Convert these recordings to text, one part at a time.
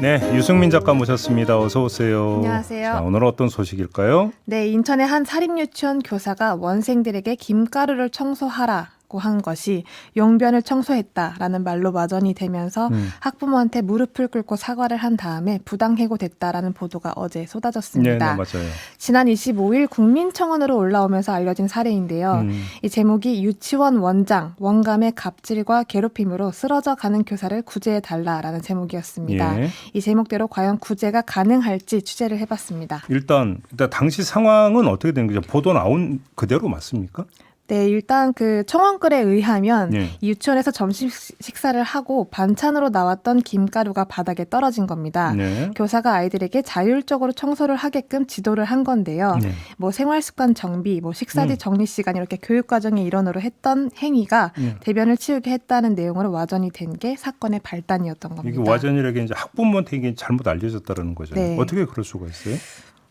네, 유승민 작가 모셨습니다. 어서 오세요. 안녕하세요. 자, 오늘은 어떤 소식일까요? 네, 인천의 한 사립유치원 교사가 원생들에게 김가루를 청소하라고 한 것이 용변을 청소했다라는 말로 마전이 되면서 학부모한테 무릎을 꿇고 사과를 한 다음에 부당해고됐다라는 보도가 어제 쏟아졌습니다. 네, 맞아요. 지난 25일 국민청원으로 올라오면서 알려진 사례인데요. 이 제목이 유치원 원장, 원감의 갑질과 괴롭힘으로 쓰러져 가는 교사를 구제해달라라는 제목이었습니다. 예. 이 제목대로 과연 구제가 가능할지 취재를 해봤습니다. 일단 당시 상황은 어떻게 된 거죠? 보도 나온 그대로 맞습니까? 네, 일단 그 청원글에 의하면 예. 이 유치원에서 점심 식사를 하고 반찬으로 나왔던 김가루가 바닥에 떨어진 겁니다. 네. 교사가 아이들에게 자율적으로 청소를 하게끔 지도를 한 건데요. 네. 뭐 생활습관 정비, 뭐 식사 뒤 정리 시간 이렇게 교육 과정의 일원으로 했던 행위가 대변을 치우게 했다는 내용으로 와전이 된 게 사건의 발단이었던 겁니다. 이게 와전이라게 이제 학부모한테 이게 잘못 알려졌다는 거죠. 네. 어떻게 그럴 수가 있어요?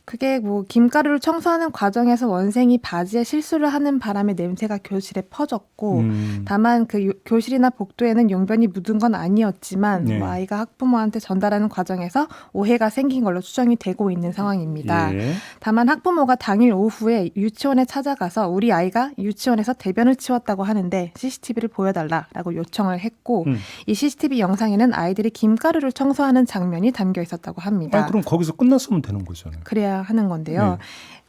그게 뭐 김가루를 청소하는 과정에서 원생이 바지에 실수를 하는 바람에 냄새가 교실에 퍼졌고 다만 그 교실이나 복도에는 용변이 묻은 건 아니었지만 네. 뭐 아이가 학부모한테 전달하는 과정에서 오해가 생긴 걸로 추정이 되고 있는 상황입니다. 예. 다만 학부모가 당일 오후에 유치원에 찾아가서 우리 아이가 유치원에서 대변을 치웠다고 하는데 CCTV를 보여달라라고 요청을 했고 이 CCTV 영상에는 아이들이 김가루를 청소하는 장면이 담겨 있었다고 합니다. 아니, 그럼 거기서 끝났으면 되는 거잖아요. 그래야 하는 건데요. 네.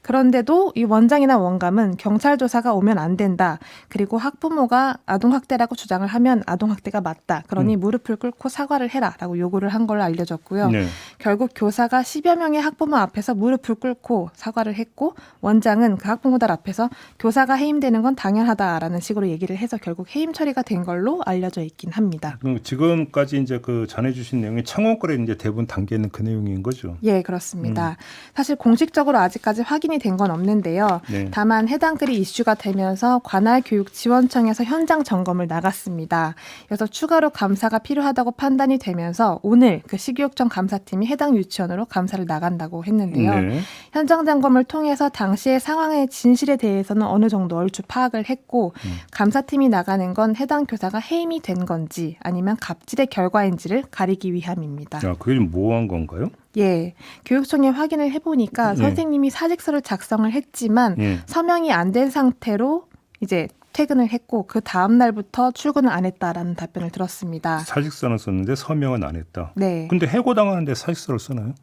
그런데도 이 원장이나 원감은 경찰 조사가 오면 안 된다. 그리고 학부모가 아동학대라고 주장을 하면 아동학대가 맞다. 그러니 무릎을 꿇고 사과를 해라라고 요구를 한 걸로 알려졌고요. 네. 결국 교사가 10여 명의 학부모 앞에서 무릎을 꿇고 사과를 했고 원장은 그 학부모들 앞에서 교사가 해임되는 건 당연하다라는 식으로 얘기를 해서 결국 해임 처리가 된 걸로 알려져 있긴 합니다. 그럼 지금까지 이제 그 전해주신 내용이 청원글에 이제 대부분 담겨 있는 그 내용인 거죠. 예, 그렇습니다. 사실 공식적으로 아직까지 확인이 된 건 없는데요. 네. 다만 해당 글이 이슈가 되면서 관할교육지원청에서 현장 점검을 나갔습니다. 그래서 추가로 감사가 필요하다고 판단이 되면서 오늘 그 시교육청 감사팀이 해당 유치원으로 감사를 나간다고 했는데요. 네. 현장 점검을 통해서 당시의 상황의 진실에 대해서는 어느 정도 얼추 파악을 했고 감사팀이 나가는 건 해당 교사가 해임이 된 건지 아니면 갑질의 결과인지를 가리기 위함입니다. 야, 그게 좀 모호한 건가요? 예, 교육청에 확인을 해보니까 선생님이 사직서를 작성을 했지만 서명이 안 된 상태로 이제 퇴근을 했고 그 다음 날부터 출근을 안 했다라는 답변을 들었습니다. 사직서는 썼는데 서명은 안 했다. 네. 근데 해고당하는데 사직서를 쓰나요?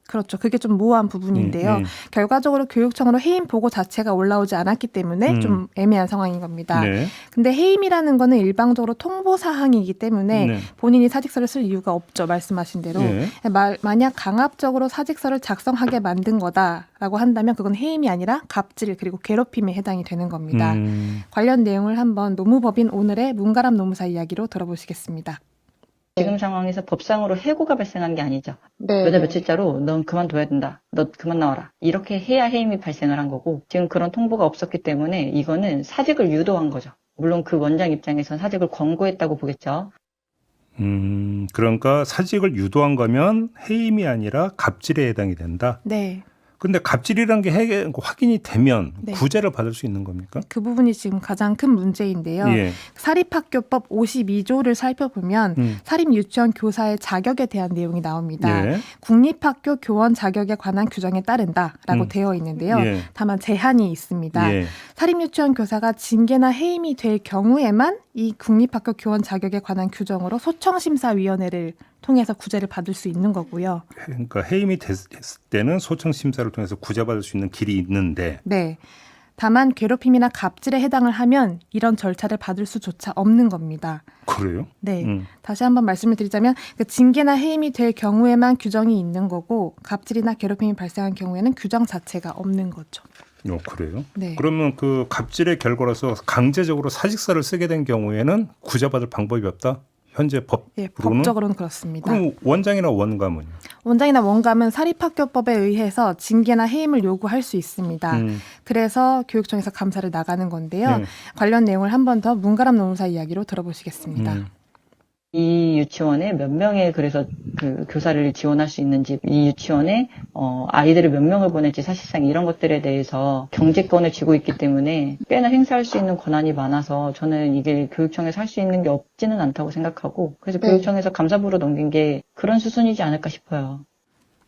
그렇죠. 그게 좀 모호한 부분인데요. 결과적으로 교육청으로 해임 보고 자체가 올라오지 않았기 때문에 좀 애매한 상황인 겁니다. 네. 근데 해임이라는 거는 일방적으로 통보 사항이기 때문에 네. 본인이 사직서를 쓸 이유가 없죠. 말씀하신 대로. 네. 만약 강압적으로 사직서를 작성하게 만든 거다라고 한다면 그건 해임이 아니라 갑질 그리고 괴롭힘에 해당이 되는 겁니다. 관련 내용을 한번 노무법인 오늘의 문가람 노무사 이야기로 들어보시겠습니다. 지금 상황에서 법상으로 해고가 발생한 게 아니죠. 네. 몇 월 며칠자로 넌 그만둬야 된다. 너 그만 나와라. 이렇게 해야 해임이 발생을 한 거고 지금 그런 통보가 없었기 때문에 이거는 사직을 유도한 거죠. 물론 그 원장 입장에선 사직을 권고했다고 보겠죠. 그러니까 사직을 유도한 거면 해임이 아니라 갑질에 해당이 된다. 네. 근데 갑질이라는 게 확인이 되면 네. 구제를 받을 수 있는 겁니까? 그 부분이 지금 가장 큰 문제인데요. 예. 사립학교법 52조를 살펴보면 사립유치원 교사의 자격에 대한 내용이 나옵니다. 예. 국립학교 교원 자격에 관한 규정에 따른다라고 되어 있는데요. 예. 다만 제한이 있습니다. 예. 사립유치원 교사가 징계나 해임이 될 경우에만 이 국립학교 교원 자격에 관한 규정으로 소청심사위원회를 통해서 구제를 받을 수 있는 거고요. 그러니까 해임이 됐을 때는 소청 심사를 통해서 구제받을 수 있는 길이 있는데 네. 다만 괴롭힘이나 갑질에 해당을 하면 이런 절차를 받을 수조차 없는 겁니다. 그래요? 네. 다시 한번 말씀을 드리자면 그 징계나 해임이 될 경우에만 규정이 있는 거고 갑질이나 괴롭힘이 발생한 경우에는 규정 자체가 없는 거죠. 그래요? 네. 그러면 그 갑질의 결과로서 강제적으로 사직서를 쓰게 된 경우에는 구제받을 방법이 없다? 현재 법으로는? 예, 법적으로는 그렇습니다. 그럼 원장이나 원감은요? 원장이나 원감은 사립학교법에 의해서 징계나 해임을 요구할 수 있습니다. 그래서 교육청에서 감사를 나가는 건데요. 관련 내용을 한 번 더 문가람 노무사 이야기로 들어보시겠습니다. 이 유치원에 몇 명의 그래서 그 교사를 지원할 수 있는지, 이 유치원에 아이들을 몇 명을 보낼지 사실상 이런 것들에 대해서 경제권을 쥐고 있기 때문에 꽤나 행사할 수 있는 권한이 많아서 저는 이게 교육청에서 할 수 있는 게 없지는 않다고 생각하고 그래서 네. 교육청에서 감사부로 넘긴 게 그런 수순이지 않을까 싶어요.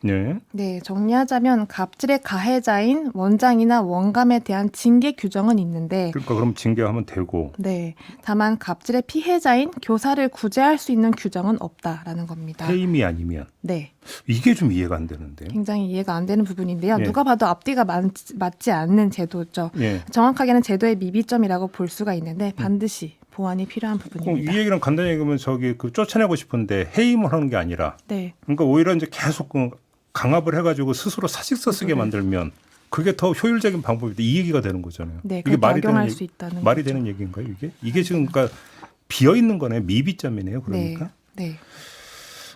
네. 네, 정리하자면 갑질의 가해자인 원장이나 원감에 대한 징계 규정은 있는데 그러니까 그럼 징계하면 되고. 네, 다만 갑질의 피해자인 교사를 구제할 수 있는 규정은 없다라는 겁니다. 해임이 아니면 네, 이게 좀 이해가 안 되는데. 굉장히 이해가 안 되는 부분인데요. 예. 누가 봐도 앞뒤가 맞지 않는 제도죠. 예. 정확하게는 제도의 미비점이라고 볼 수가 있는데 반드시 보완이 필요한 그럼 부분입니다. 이 얘기는 간단히 얘기하면 저기 그 쫓아내고 싶은데 해임을 하는 게 아니라 네, 그러니까 오히려 이제 계속 그 강압을 해가지고 스스로 사직서 쓰게 만들면 그게 더 효율적인 방법이다. 이 얘기가 되는 거잖아요. 네, 이게 그렇게 말이 되는 악용할 얘기, 수 있다는 말이 거죠. 되는 얘기인가요? 이게 지금 그러니까 비어 있는 거네. 미비점이네요. 그러니까. 네.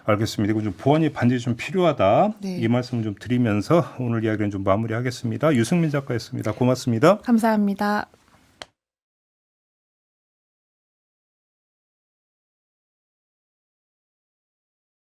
알겠습니다. 이거 좀 보완이 반드시 좀 필요하다. 네. 이 말씀 좀 드리면서 오늘 이야기는 좀 마무리하겠습니다. 유승민 작가였습니다. 고맙습니다. 감사합니다.